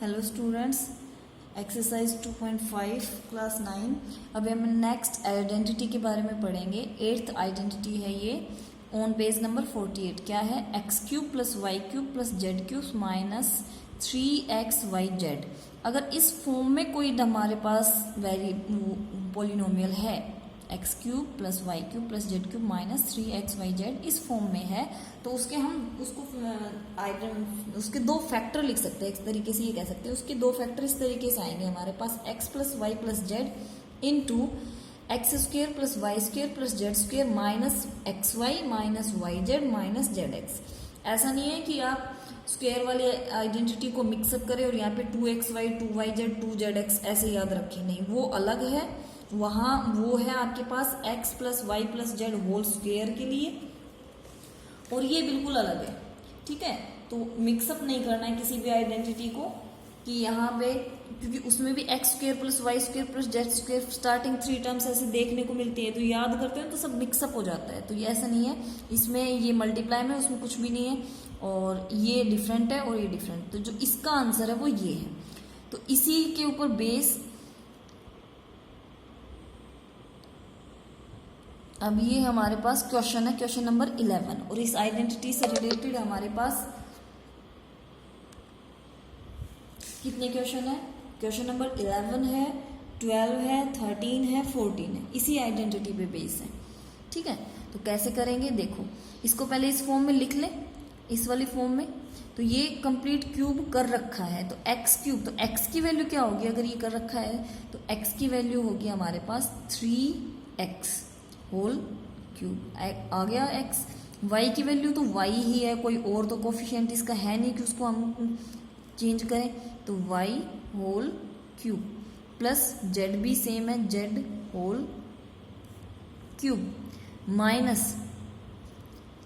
Hello students, exercise 2.5 class 9। अभी हम next identity के बारे में पढ़ेंगे। 8th आइडेंटिटी है ये ऑन पेज नंबर 48। क्या है? x³ + y³ + z³ minus 3xyz। अगर इस फॉर्म में कोई हमारे पास पॉलिनोमियल है x³ + y³ + z³ minus 3xyz इस फॉर्म में है, तो उसके हम उसके दो फैक्टर लिख सकते हैं। इस तरीके से ये कह सकते हैं उसके दो फैक्टर इस तरीके से आएंगे हमारे पास x + y + z into x² + y² + z² minus xy minus yz minus zx। ऐसा नहीं है कि आप स्क्वायर वाली आइडेंटिटी को मिक्सअप करें और यहाँ पे 2xy 2yz 2zx ऐसे याद रखें, नहीं, वो अलग है। वहां वो है आपके पास x + y + z whole square के लिए, और ये बिल्कुल अलग है। ठीक है, तो मिक्सअप नहीं करना है किसी भी आइडेंटिटी को कि यहाँ पे, क्योंकि उसमें भी x² + y² + z² starting 3 terms ऐसे देखने को मिलती है, तो याद करते हैं तो सब मिक्सअप हो जाता है। तो ये ऐसा नहीं है, इसमें ये मल्टीप्लाई में उसमें कुछ भी नहीं है, और ये डिफरेंट है और ये डिफरेंट। तो जो इसका आंसर है वो ये है। तो इसी के ऊपर बेस अब ये हमारे पास क्वेश्चन है, क्वेश्चन नंबर 11, और इस आइडेंटिटी से रिलेटेड हमारे पास कितने क्वेश्चन है? क्वेश्चन नंबर 11 है, 12 है, 13 है, 14 है। इसी आइडेंटिटी पे बेस है। ठीक है, तो कैसे करेंगे देखो, इसको पहले इस फॉर्म में लिख लें, इस वाली फॉर्म में। तो ये कंप्लीट क्यूब कर रखा है, तो x³, तो x की वैल्यू क्या होगी अगर ये कर रखा है? तो x की वैल्यू होगी हमारे पास 3x होल क्यूब। आ गया x। y की वैल्यू तो y ही है, कोई और तो कोफिशिएंट इसका है नहीं कि उसको हम चेंज करें, तो y whole cube plus z भी सेम है, z होल क्यूब माइनस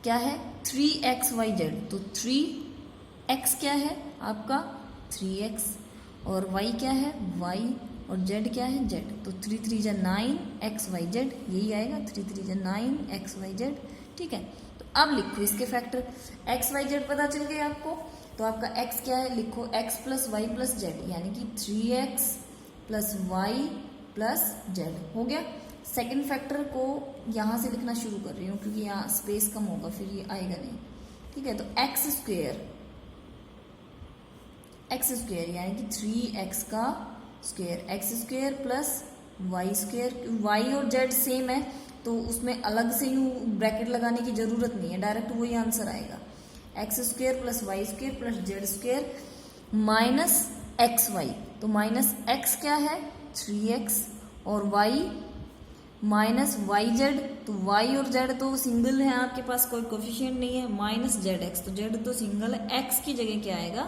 क्या है? 3xyz। तो 3x क्या है आपका? 3x, और y क्या है? y, और z क्या है? z। तो 3 3 जा 9 xyz, यही आएगा 3 3 जा 9 xyz। ठीक है, तो अब लिखो इसके फैक्टर। xyz पता चल गए आपको, तो आपका x क्या है? लिखो x + y + z, यानी कि 3x + y + z हो गया। सेकंड फैक्टर को यहां से लिखना शुरू कर रही हूँ क्योंकि यहाँ स्पेस कम होगा, फिर ये आएगा नहीं। ठीक है, तो x² यानी कि 3x का स्क्वायर, x² + y², y और z सेम है, तो उसमें अलग से यूं ब्रैकेट लगाने की जरूरत नहीं है, डायरेक्ट वही आंसर आएगा। x² + y² + z² minus xy, तो माइनस x क्या है? 3x, और y माइनस yz, तो y और z तो सिंगल है, आपके पास कोई कोफिशिएंट नहीं है, माइनस zx, तो z तो सिंगल है, x की जगह क्या आएगा?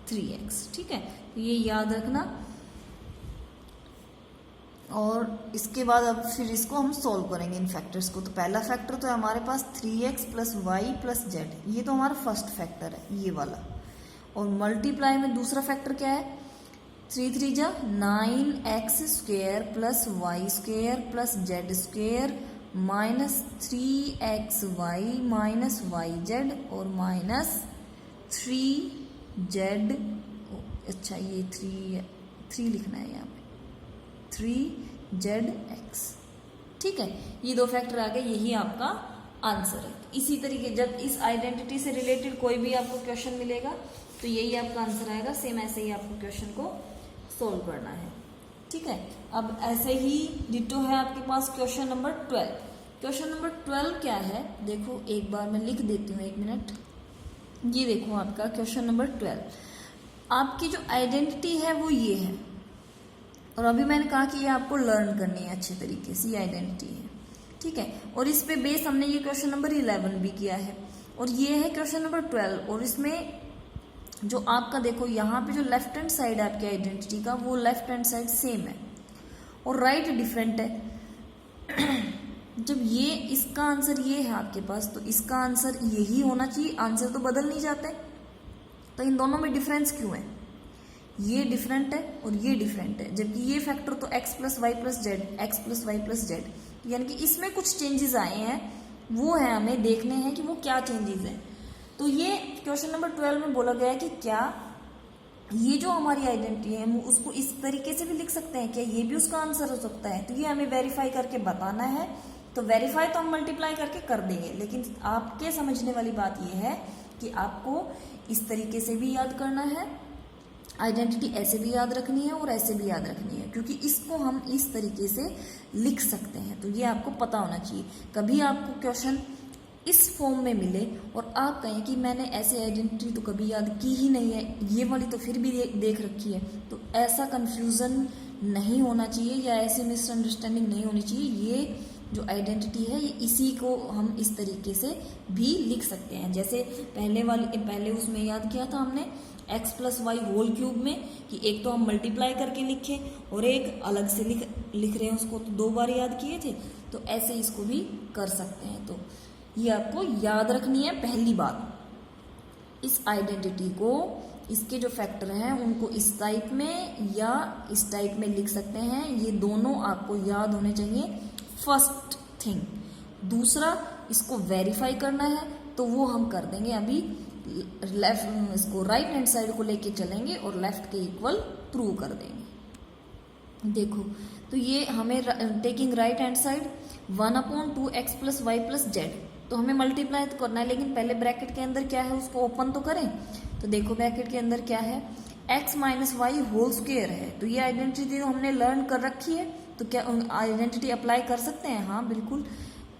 3x। ठीक है, तो ये याद रखना। और इसके बाद अब फिर इसको हम सॉल्व करेंगे इन फैक्टर्स को। तो पहला फैक्टर तो है हमारे पास 3x + y + z, ये तो हमारा फर्स्ट फैक्टर है, ये वाला। और मल्टीप्लाई में दूसरा फैक्टर क्या है? 3 3 जा 9x² + y² + z² minus 3xy minus yz और माइनस 3z। अच्छा, ये 3 लिखना है यहाँ पे, 3zx। ठीक है, ये दो फैक्टर आ गए, यही आपका आंसर है। इसी तरीके जब इस आइडेंटिटी से रिलेटेड कोई भी आपको क्वेश्चन मिलेगा तो यही आपका आंसर आएगा। सेम ऐसे ही आपको क्वेश्चन को सोल्व करना है। ठीक है, अब ऐसे ही डिटो है आपके पास क्वेश्चन नंबर 12। क्वेश्चन नंबर 12 क्या है देखो, एक बार मैं लिख देती हूँ, 1 मिनट। ये देखो आपका क्वेश्चन नंबर 12, आपकी जो आइडेंटिटी है वो ये है, और अभी मैंने कहा कि ये आपको लर्न करनी है अच्छे तरीके से, ये आइडेंटिटी है। ठीक है, और इस पे बेस हमने ये क्वेश्चन नंबर 11 भी किया है, और ये है क्वेश्चन नंबर 12। और इसमें जो आपका देखो यहाँ पे जो लेफ्ट हैंड साइड है आपकी आइडेंटिटी का, वो लेफ्ट हैंड साइड सेम है और राइट डिफरेंट है। जब ये इसका आंसर ये है आपके पास, तो इसका आंसर यही होना चाहिए, आंसर तो बदल नहीं जाते। तो इन दोनों में डिफरेंस क्यों है? ये डिफरेंट है और ये डिफरेंट है, जबकि ये फैक्टर तो x + y + z, x + y + z, यानी कि इसमें कुछ चेंजेस आए हैं, वो है हमें देखने हैं कि वो क्या चेंजेस हैं। तो ये क्वेश्चन नंबर 12 में बोला गया है कि क्या ये जो हमारी आइडेंटिटी है हम उसको इस तरीके से भी लिख सकते हैं, क्या ये भी उसका आंसर हो सकता है? तो ये हमें वेरीफाई करके बताना है। तो वेरीफाई तो हम मल्टीप्लाई करके कर देंगे, लेकिन आपके समझने वाली बात ये है कि आपको इस तरीके से भी याद करना है, आइडेंटिटी ऐसे भी याद रखनी है और ऐसे भी याद रखनी है, क्योंकि इसको हम इस तरीके से लिख सकते हैं। तो ये आपको पता होना चाहिए। कभी आपको क्वेश्चन इस फॉर्म में मिले और आप कहें कि मैंने ऐसे आइडेंटिटी तो कभी याद की ही नहीं है, ये वाली तो फिर भी देख रखी है, तो ऐसा कंफ्यूजन नहीं होना चाहिए या ऐसी मिसअंडरस्टैंडिंग नहीं होनी चाहिए। ये जो आइडेंटिटी है ये इसी को हम इस तरीके से भी लिख सकते हैं। जैसे पहले उसमें याद किया था हमने x plus y whole cube में कि एक तो हम मल्टीप्लाई करके लिखे और एक अलग से लिख रहे हैं, उसको तो 2 बार याद किए थे। तो ऐसे इसको भी कर सकते हैं। तो ये आपको याद रखनी है पहली बात। इस आइडेंटिटी को, इसके जो फैक्टर हैं उनको इस टाइप में या इस टाइप में लिख सकते हैं। ये दोनों आपको याद होने चाहिए, फर्स्ट थिंग। दूसरा, इसको वेरीफाई करना है तो वो हम कर देंगे अभी। लेफ्ट इसको राइट हैंड साइड को लेके चलेंगे और लेफ्ट के इक्वल प्रूव कर देंगे। देखो, तो ये हमें taking right hand side 1/2x plus y plus z, तो हमें मल्टीप्लाई तो करना है, लेकिन पहले ब्रैकेट के अंदर क्या है उसको ओपन तो करें। तो देखो ब्रैकेट के अंदर क्या है, x minus y whole square है। तो ये आइडेंटिटी तो हमने लर्न कर रखी है, तो क्या आइडेंटिटी अप्लाई कर सकते हैं? हाँ बिल्कुल।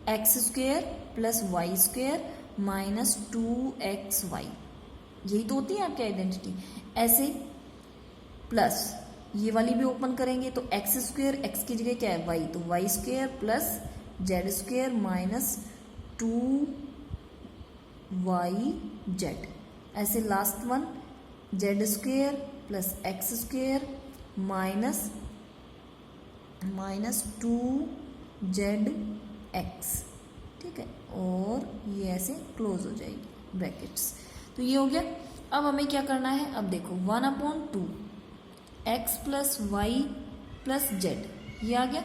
X square plus y square minus 2xy, यही तो होती है आपकी आइडेंटिटी। ऐसे प्लस ये वाली भी ओपन करेंगे तो एक्स स्क्वेयर, एक्स की जगह क्या है वाई, तो Y square plus Z square minus 2y Z. ऐसे last one Z square plus X square minus 2zx, ठीक है, और ये ऐसे क्लोज हो जाएगी ब्रैकेट्स। तो ये हो गया। अब हमें क्या करना है, अब देखो 1/2x plus y plus Z, ये आ गया।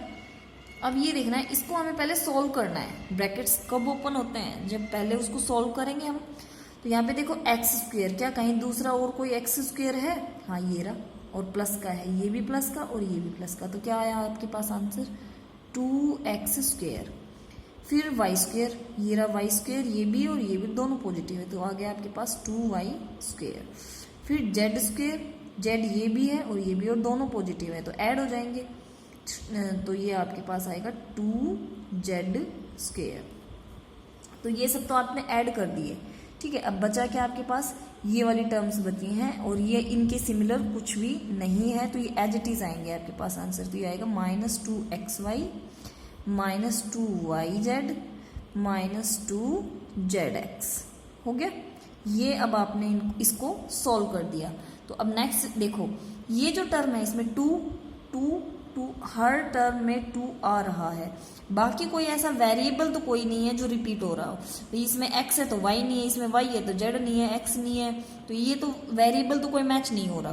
अब ये देखना है, इसको हमें पहले सॉल्व करना है। ब्रैकेट्स कब ओपन होते हैं, जब पहले उसको सॉल्व करेंगे हम। तो यहाँ पे देखो एक्स स्क्वेयर, क्या कहीं दूसरा और कोई एक्स स्क्वेयर है? हाँ ये रहा, और प्लस का है, ये भी प्लस का और ये भी प्लस का। तो क्या आया आपके पास आंसर 2x स्क्वेयर। फिर वाई स्क्वेयर, ये रहा वाई स्क्वेयर, ये भी और ये भी दोनों पॉजिटिव है, तो आ गया आपके पास 2y स्क्वेयर। फिर जेड स्क्वेयर, जेड ये भी है और ये भी और दोनों पॉजिटिव है, तो ऐड हो जाएंगे। तो ये आपके पास आएगा 2z स्क्वेयर। तो ये सब तो आपने ऐड कर दिए, ठीक है। अब बचा क्या आपके पास, ये वाली टर्म्स बची हैं और ये इनके सिमिलर कुछ भी नहीं है, तो ये एज इट इज आएंगे आपके पास आंसर। तो ये आएगा -2xy minus 2yz minus 2zx, हो गया। ये अब आपने इसको सॉल्व कर दिया। तो अब नेक्स्ट देखो, ये जो टर्म है इसमें 2 2 2, हर टर्म में 2 आ रहा है। बाकी कोई ऐसा वेरिएबल तो कोई नहीं है जो रिपीट हो रहा हो। तो इसमें x है तो y नहीं है, इसमें y है तो z नहीं है, x नहीं है, तो ये तो वेरिएबल तो कोई मैच नहीं हो रहा,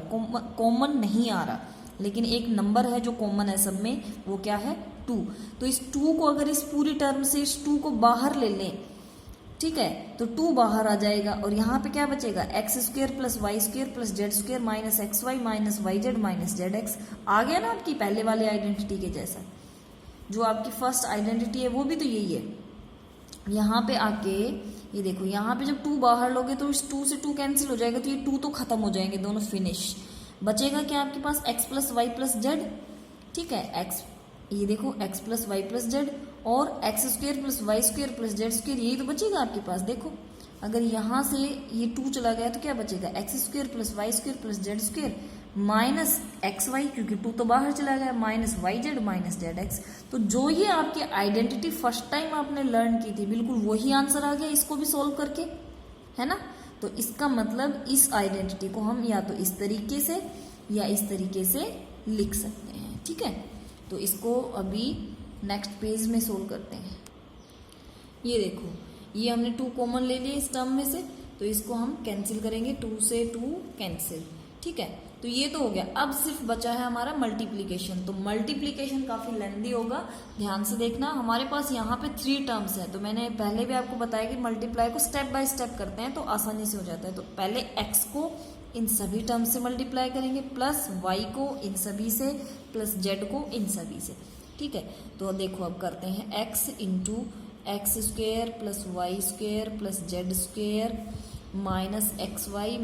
कॉमन नहीं आ रहा। लेकिन एक नंबर है जो कॉमन है सब में, वो क्या है 2। तो इस 2 को अगर इस पूरी टर्म से इस 2 को बाहर ले लें, ठीक है, तो 2 बाहर आ जाएगा और यहाँ पे क्या बचेगा, x square plus y square plus Z square minus x y minus y z minus z x. आ गया ना आपकी पहले वाले आइडेंटिटी के जैसा। जो आपकी फर्स्ट आइडेंटिटी है वो भी तो यही है। यहाँ पे आके ये देखो, यहाँ पे जब 2 बाहर लोगे तो इस 2 से 2 कैंसिल हो जाएगा, तो ये 2 तो खत्म हो जाएंगे, दोनों फिनिश। बचेगा क्या आपके पास, x plus y plus z, ठीक है, एक्स, ये देखो x plus y plus z और x square plus y square plus Z square, यही तो बचेगा आपके पास। देखो अगर यहाँ से ये 2 चला गया तो क्या बचेगा, x square plus y square plus Z square minus x y, क्योंकि 2 तो बाहर चला गया, minus y z minus z x. तो जो ये आपकी आइडेंटिटी फर्स्ट टाइम आपने लर्न की थी, बिल्कुल वही आंसर आ गया इसको भी सॉल्व करके, है ना। तो इसका मतलब इस आइडेंटिटी को हम या तो इस तरीके से या इस तरीके से लिख सकते हैं, ठीक है। तो इसको अभी नेक्स्ट पेज में सोल्व करते हैं। ये देखो, ये हमने 2 कॉमन ले लिए इस टर्म में से, तो इसको हम कैंसिल करेंगे, 2 से 2 कैंसिल, ठीक है। तो ये तो हो गया। अब सिर्फ बचा है हमारा मल्टीप्लीकेशन। तो मल्टीप्लीकेशन काफी लेंथी होगा, ध्यान से देखना। हमारे पास यहाँ पे 3 टर्म्स है, तो मैंने पहले भी आपको बताया कि मल्टीप्लाई को स्टेप बाय स्टेप करते हैं तो आसानी से हो जाता है। तो पहले x को इन सभी टर्म से मल्टीप्लाई करेंगे, प्लस वाई को इन सभी से, प्लस जेड को इन सभी से। ठीक है, तो देखो अब करते हैं x into x square plus y square plus Z square minus x y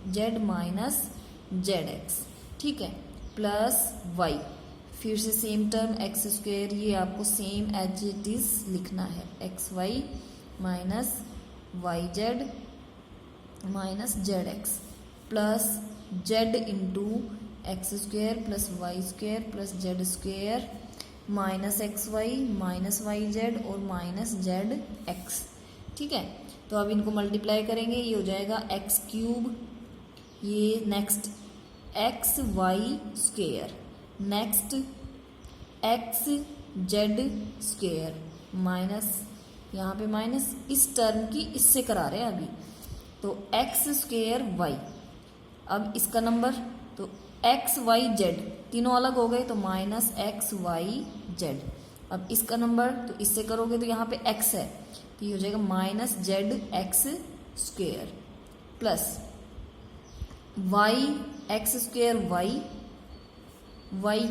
z minus z x. ठीक है, प्लस वाई, फिर से सेम टर्म एक्स स्क्वेयर, ये आपको सेम एज इट इज लिखना है, x y minus y z minus z x plus z into x square plus y square plus Z square minus x y z और minus z x. ठीक है, तो अब इनको मल्टीप्लाई करेंगे, ये हो जाएगा एक्स क्यूब, ये next x y square, next x z square minus, यहाँ पे माइनस इस टर्म की इससे करा रहे हैं अभी, तो एक्स स्क्वेयर वाई, अब इसका नंबर तो एक्स वाई जेड तीनों अलग हो गए तो माइनस एक्स वाई जेड, अब इसका नंबर तो इससे करोगे तो यहाँ पे एक्स है तो ये हो जाएगा minus z x square plus Y x square Y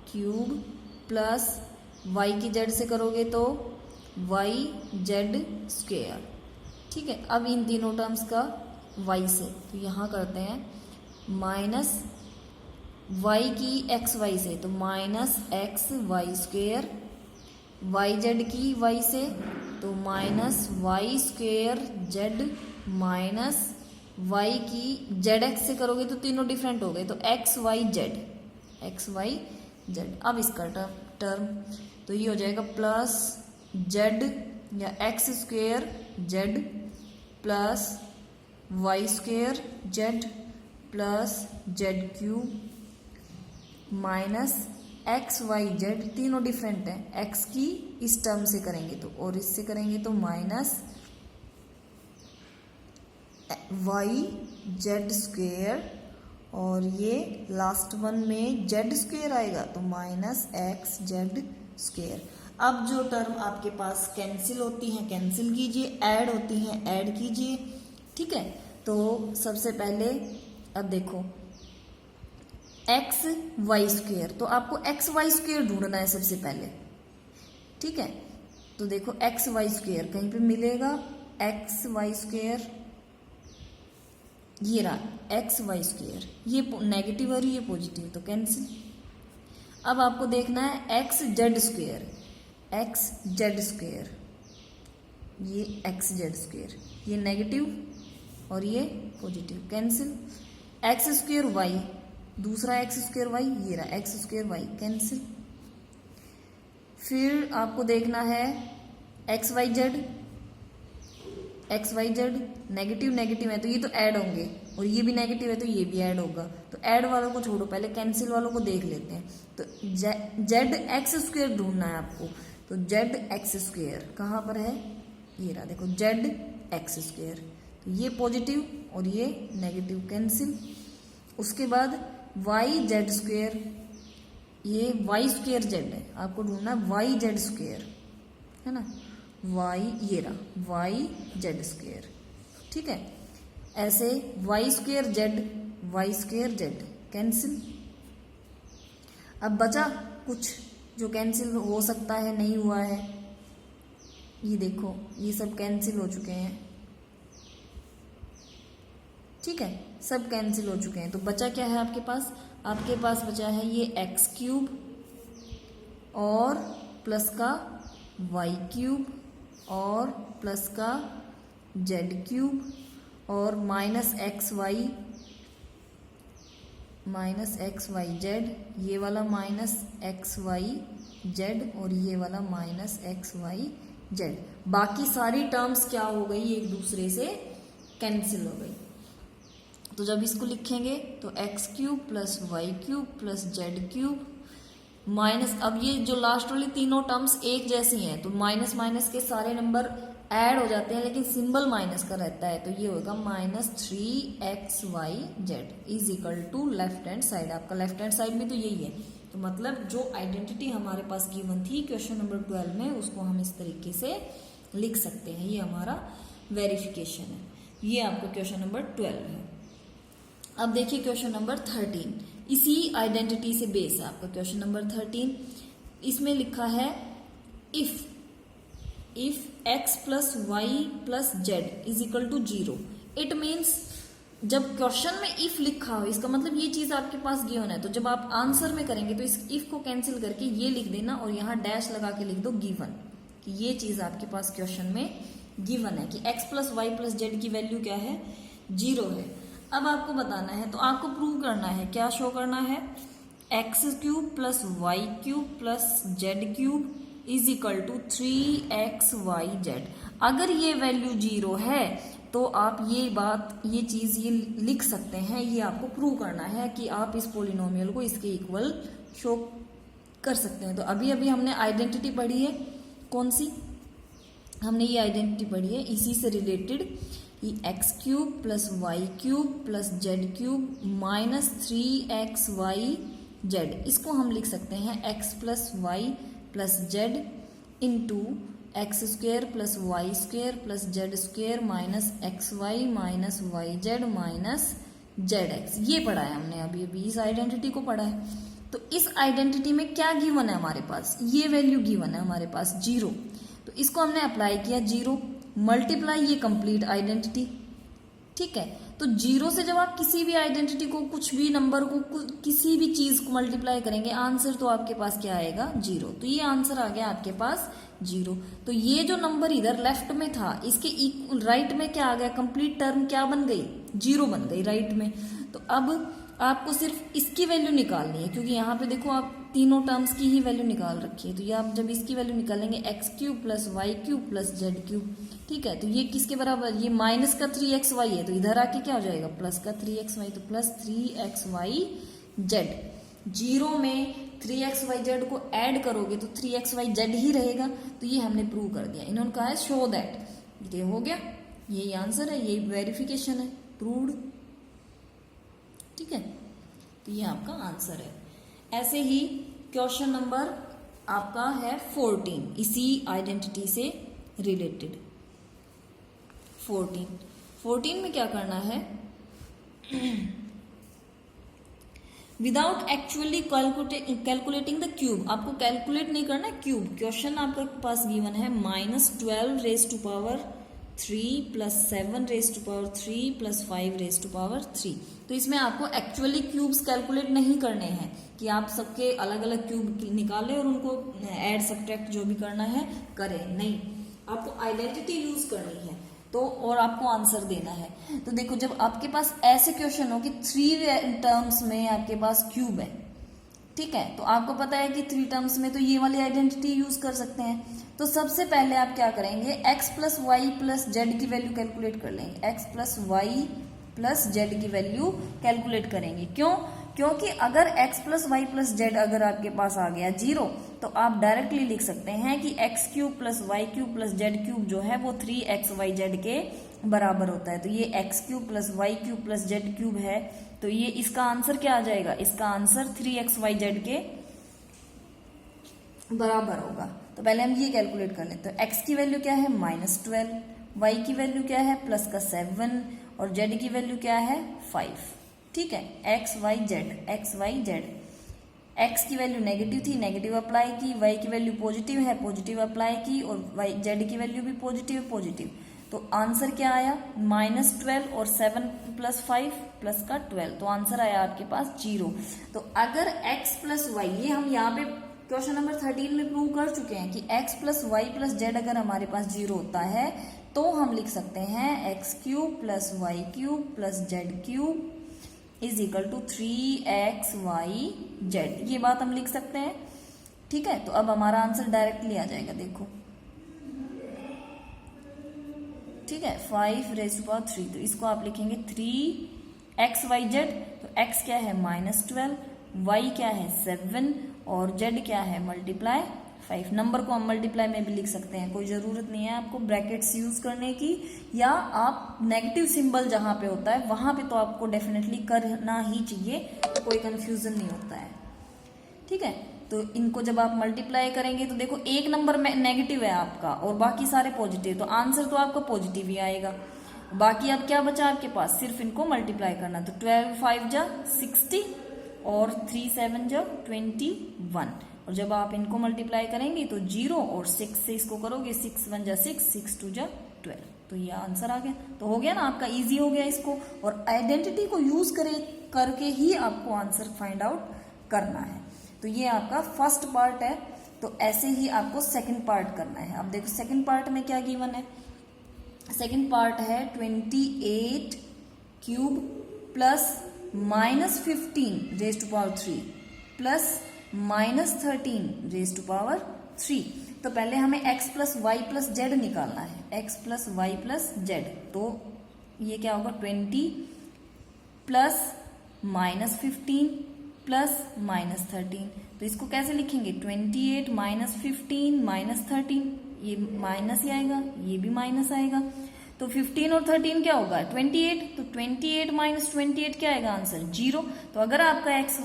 cube plus Y की जेड से करोगे तो वाई जेड स्क्वेयर। ठीक है, अब इन तीनों टर्म्स का वाई से तो यहाँ करते हैं माइनस वाई की एक्स वाई से तो minus x y square, y z की वाई से तो minus y square z minus y की जेड एक्स से करोगे तो तीनों डिफरेंट हो गए तो एक्स वाई जेड। अब इसका टर्म तो ये हो जाएगा प्लस जेड या x square z plus y square z plus z cube minus x y z, तीनों डिफरेंट हैं, एक्स की इस टर्म से करेंगे तो और इससे करेंगे तो माइनस वाई जेड स्क्वेयर और ये लास्ट वन में जेड स्क्वेयर आएगा तो माइनस एक्स जेड स्क्वेयर। अब जो टर्म आपके पास कैंसिल होती हैं कैंसिल कीजिए, ऐड होती हैं ऐड कीजिए। ठीक है, तो सबसे पहले अब देखो एक्स वाई स्क्वेयर, तो आपको एक्स वाई स्क्वेयर ढूंढना है सबसे पहले। ठीक है, तो देखो एक्स वाई स्क्वेयर कहीं पे मिलेगा, एक्स वाई स्क्वेयर ये रहा एक्स वाई स्क्वेयर, ये नेगेटिव और ये पॉजिटिव तो कैंसिल। अब आपको देखना है एक्स जेड स्क्वेयर, ये एक्स जेड स्क्वेयर, ये नेगेटिव और ये positive cancel. X square y, दूसरा एक्स स्क्वेयर वाई ये रहा एक्स स्क्वेयर वाई कैंसिल। फिर आपको देखना है एक्स वाई जेड नेगेटिव है तो ये तो ऐड होंगे और ये भी नेगेटिव है तो ये भी ऐड होगा, तो ऐड वालों को छोड़ो, पहले कैंसिल वालों को देख लेते हैं। तो जेड एक्स स्क्वेयर ढूंढना है आपको, तो जेड एक्स स्क्वेयर कहाँ पर है, ये रहा देखो जेड एक्स स्क्वेयर, तो ये पॉजिटिव और ये नेगेटिव कैंसिल। उसके बाद वाई जेड स्क्वेयर, ये वाई स्क्वेयर जेड है, आपको ढूंढना है वाई जेड स्क्वेयर है ना, वाई ये रहा वाई जेड स्क्वेयर। ठीक है, ऐसे वाई स्क्वेयर जेड कैंसिल। अब बचा कुछ जो कैंसिल हो सकता है नहीं हुआ है, ये देखो ये सब कैंसिल हो चुके हैं। ठीक है, सब कैंसिल हो चुके हैं, तो बचा क्या है आपके पास बचा है ये एक्स क्यूब और प्लस का वाई क्यूब और प्लस का जेड क्यूब और माइनस एक्स वाई जेड, ये वाला माइनस एक्स वाई जेड और ये वाला माइनस एक्स वाई जेड। बाकी सारी टर्म्स क्या हो गई, एक दूसरे से कैंसिल हो गई। तो जब इसको लिखेंगे तो x cube plus y cube plus z cube minus, अब ये जो लास्ट वाली तीनों टर्म्स एक जैसी हैं तो माइनस माइनस के सारे नंबर ऐड हो जाते हैं लेकिन सिंबल माइनस का रहता है, तो ये होगा minus 3xyz is equal to left hand side. आपका लेफ्ट हैंड साइड भी तो यही है, तो मतलब जो आइडेंटिटी हमारे पास गिवन थी क्वेश्चन नंबर 12 में उसको हम इस तरीके से लिख सकते हैं, ये हमारा वेरिफिकेशन है। ये आपका क्वेश्चन नंबर 12 है। अब देखिए क्वेश्चन नंबर 13, इसी आइडेंटिटी से बेस है आपका क्वेश्चन नंबर 13। इसमें लिखा है if x plus y plus z is equal to 0। It means जब क्वेश्चन में इफ लिखा हो इसका मतलब ये चीज आपके पास गिवन है, तो जब आप आंसर में करेंगे तो इस इफ को कैंसिल करके ये लिख देना और यहाँ डैश लगा के लिख दो गिवन, कि ये चीज आपके पास क्वेश्चन में गिवन है कि x plus y plus z की वैल्यू क्या है, 0 है। अब आपको बताना है, तो आपको प्रूव करना है, क्या शो करना है, x cube plus y cube plus z cube is equal to 3xyz। अगर ये वैल्यू 0 है तो आप ये चीज ये लिख सकते हैं, ये आपको प्रूव करना है कि आप इस पोलिनोमियल को इसके इक्वल शो कर सकते हैं। तो अभी अभी हमने आइडेंटिटी पढ़ी है, कौन सी, हमने ये आइडेंटिटी पढ़ी है इसी से रिलेटेड, ये x cube plus y cube plus z cube minus 3xyz। इसको हम लिख सकते हैं x plus y plus z into x square plus y square plus Z square minus x y minus y z minus z x. ये पढ़ा है हमने अभी अभी, इस आइडेंटिटी को पढ़ा है। तो इस आइडेंटिटी में क्या गिवन है हमारे पास, ये वैल्यू गिवन है हमारे पास 0, तो इसको हमने अप्लाई किया 0 मल्टीप्लाई ये कंप्लीट आइडेंटिटी, ठीक है। तो 0 से जब आप किसी भी आइडेंटिटी को, कुछ भी नंबर को, किसी भी चीज को मल्टीप्लाई करेंगे, आंसर तो आपके पास क्या आएगा, 0। तो ये आंसर आ गया आपके पास 0। तो ये जो नंबर इधर लेफ्ट में था इसके इक्वल राइट में क्या आ गया, कंप्लीट टर्म क्या बन गई, 0 बन गई राइट में। तो अब आपको सिर्फ इसकी वैल्यू निकालनी है, क्योंकि यहाँ पे देखो आप तीनों टर्म्स की ही वैल्यू निकाल रखी है। तो ये आप जब इसकी वैल्यू निकालेंगे x cube plus y cube plus z cube, ठीक है। तो ये किसके बराबर, ये माइनस का 3xy है, तो इधर आके क्या हो जाएगा, प्लस का 3xy, तो प्लस 3xyz। 0 में 3xyz को ऐड करोगे तो 3xyz ही रहेगा। तो ये हमने प्रूव कर दिया, इन्होंने कहा है शो दैट, ये हो गया, यही आंसर है, यही वेरिफिकेशन है, प्रूव्ड, ठीक है। तो ये आपका आंसर है। ऐसे ही क्वेश्चन नंबर आपका है 14, इसी आइडेंटिटी से रिलेटेड। 14 में क्या करना है, without actually calculating the cube, आपको कैलकुलेट नहीं करना क्यूब। क्वेश्चन आपके पास गिवन है -12 raise to power 3 plus 7 raise to power 3 plus 5 raise to power 3। तो इसमें आपको एक्चुअली क्यूब्स कैलकुलेट नहीं करने हैं कि आप सबके अलग अलग क्यूब निकालें और उनको ऐड सब्ट्रैक्ट जो भी करना है करें, नहीं, आपको आइडेंटिटी यूज करनी है तो, और आपको आंसर देना है। तो देखो जब आपके पास ऐसे क्वेश्चन हो कि 3 टर्म्स में आपके पास क्यूब है, ठीक है, तो आपको पता है कि 3 टर्म्स में तो ये वाली आइडेंटिटी यूज कर सकते हैं। तो सबसे पहले आप क्या करेंगे, x plus y plus z की वैल्यू कैलकुलेट कर लेंगे, x plus y plus z की वैल्यू कैलकुलेट करेंगे। क्यों, क्योंकि अगर x plus y plus z अगर आपके पास आ गया 0, तो आप डायरेक्टली लिख सकते हैं कि x cube plus y cube plus z cube जो है वो 3xyz के बराबर होता है। तो ये x cube plus y cube plus z cube है, तो ये इसका आंसर क्या आ जाएगा, इसका आंसर 3xyz के बराबर होगा। तो पहले हम ये कैलकुलेट कर लेते हैं। तो x की वैल्यू क्या है -12, y की वैल्यू क्या है प्लस का 7 और z की वैल्यू क्या है 5, ठीक है। x y z, x की वैल्यू नेगेटिव थी, नेगेटिव अप्लाई की, y की वैल्यू पॉजिटिव है, पॉजिटिव अप्लाई की, और z की वैल्यू भी पॉजिटिव, पॉजिटिव। तो आंसर क्या आया -12 और 7 प्लस 5 प्लस का 12, तो आंसर आया आपके पास 0। तो अगर x प्लस वाई, ये हम यहाँ पे क्वेश्चन नंबर 13 में प्रूव कर चुके हैं कि x plus y plus z अगर हमारे पास 0 होता है तो हम लिख सकते हैं x cube plus y cube plus z cube is equal to 3xyz, ये बात हम लिख सकते हैं, ठीक है। तो अब हमारा आंसर डायरेक्टली आ जाएगा, देखो, ठीक है, 5 रेज़ टू पावर 3, तो इसको आप लिखेंगे 3xyz। तो x क्या है -12, y क्या है 7 और z क्या है मल्टीप्लाई 5। नंबर को हम मल्टीप्लाई में भी लिख सकते हैं, कोई जरूरत नहीं है आपको ब्रैकेट्स यूज करने की, या आप नेगेटिव सिंबल जहां पे होता है वहां पे तो आपको डेफिनेटली करना ही चाहिए, तो कोई कंफ्यूजन नहीं होता है, ठीक है। तो इनको जब आप मल्टीप्लाई करेंगे तो देखो एक नंबर में नेगेटिव है आपका और बाकी सारे पॉजिटिव, तो आंसर तो आपका पॉजिटिव ही आएगा। बाकी अब क्या बचा आपके पास, सिर्फ इनको मल्टीप्लाई करना। तो 12 5 जा 60 और 3 7 जा 21, और जब आप इनको मल्टीप्लाई करेंगे तो 0 और 6 से इसको करोगे, 6 1 जा 6, 6 2 जा 12, तो ये आंसर आ गया। तो हो गया ना आपका, इजी हो गया इसको, और आइडेंटिटी को यूज करके ही आपको आंसर फाइंड आउट करना है। तो ये आपका फर्स्ट पार्ट है। तो ऐसे ही आपको सेकंड पार्ट करना है। अब देखो सेकंड पार्ट में क्या गिवन है। सेकंड पार्ट है 28 cube plus -15 raise to power 3 plus -13 raise to power 3। तो पहले हमें x plus y plus z निकालना है, x plus y plus z. तो ये क्या होगा, 20 प्लस -15 प्लस -13। तो इसको कैसे लिखेंगे, 28 -15 -13, ये माइनस ही आएगा, ये भी माइनस आएगा। तो 15 और 13 क्या होगा, 28। तो 28 माइनस 28 क्या आएगा आंसर, 0। तो अगर आपका x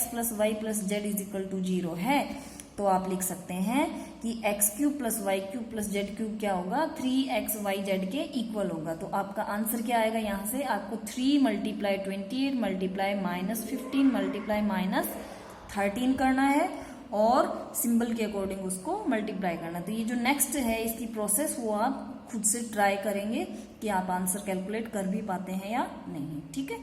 plus y plus z is equal to 0 है, तो आप लिख सकते हैं कि x cube plus y cube plus z cube क्या होगा, 3x वाई जेड के इक्वल होगा। तो आपका आंसर क्या आएगा, यहाँ से आपको 3 मल्टीप्लाई 28 मल्टीप्लाई -15 मल्टीप्लाई -13 करना है, और सिंबल के अकॉर्डिंग उसको मल्टीप्लाई करना। तो ये जो नेक्स्ट है इसकी प्रोसेस, वो आप खुद से ट्राई करेंगे कि आप आंसर कैलकुलेट कर भी पाते हैं या नहीं। ठीक है।